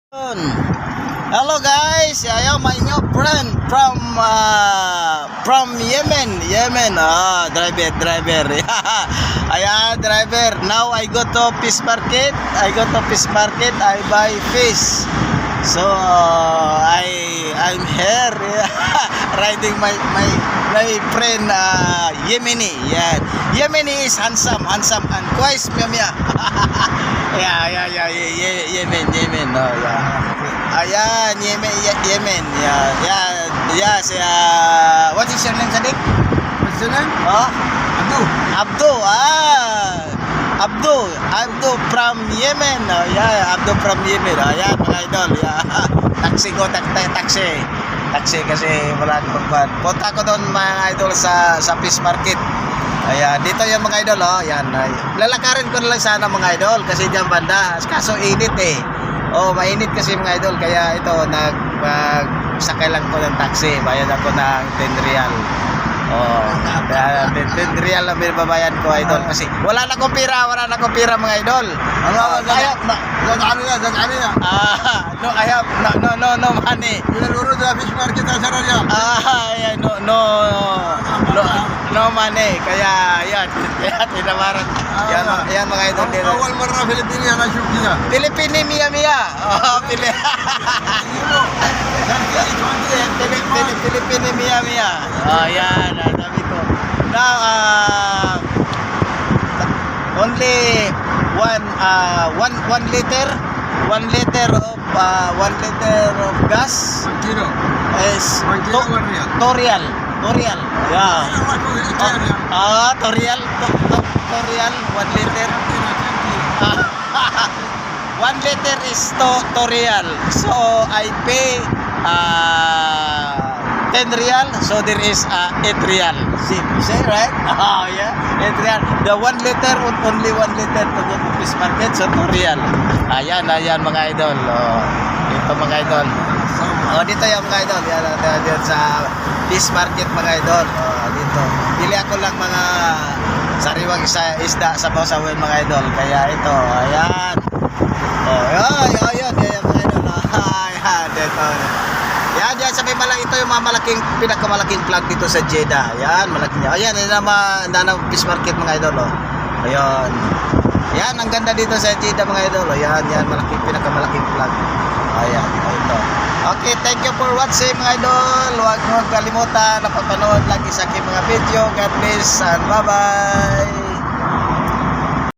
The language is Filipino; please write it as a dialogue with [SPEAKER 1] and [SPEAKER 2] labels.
[SPEAKER 1] Hello guys, I am my new friend from Yemen. Driver. Ayan, driver. Now I go to fish market. I buy fish. So I'm here riding my friend Yemeni. Yeah, Yemeni is handsome and quite mia. Yemen. Oh, yeah. Ayan, Yemen. Yes. What is your name, Sadiq?
[SPEAKER 2] What's your name?
[SPEAKER 1] Oh,
[SPEAKER 2] Abdu.
[SPEAKER 1] Abdu from Yemen. Oh, yeah, Abdu from Yemen. Ayan, mga idol. Yeah. Taxi kasi wala akong pagpan. Punta ko doon mga idol sa fish market. Ayan, dito yung mga idol, oh. Ayan, lalakarin ko na lang sana mga idol kasi diyan banda. Kaso init eh. Oh, mainit kasi mga idol kaya ito sakay lang ko ng taxi. Bayad ako ng 10 real. Oh, 10 real lang binabayan ko idol kasi wala na akong pira mga idol. No, I have no money. No money. Kaya tinawaran. Yan mga idol dito.
[SPEAKER 2] أول مرة فلبيني أنا أشوف كذا.
[SPEAKER 1] Pilipini mia. Oh, Pilipini mia. Oh, yan. Sabi ko. Now, only one liter of gas
[SPEAKER 2] 1 kilo.
[SPEAKER 1] is
[SPEAKER 2] 1 kilo 1 real.
[SPEAKER 1] Torial. Yeah. Torial. 1 liter. 1 liter is Torial. So I pay 10 real. So there is 8 real. See right? Oh yeah, 8 real. The 1 liter only 1 liter to go to fish market. So Torial. Ayan mga idol. Oh, ito mga idol. Oh, dito yung mga idol. Yan dito sa fish market mga idol. Oh, dito. Bili ako lang mga sariwang isda sa Bawsawen mga idol. Kaya ito, ayan. Oh, ayan mga idol. Ayan, dito. Yan, sabi malaki ito yung pinakamalaking plug dito sa Jeddah. Ayan, malaki niya. Ayan, na fish market mga idol. Oh. Ayan. Ayan, ang ganda dito sa Jeddah mga idol. Ayan, pinakamalaking plug. Ayan, ito. Okay, thank you for watching mga idol. Huwag kalimutan na papanood lagi sa aking mga video. God bless and bye-bye.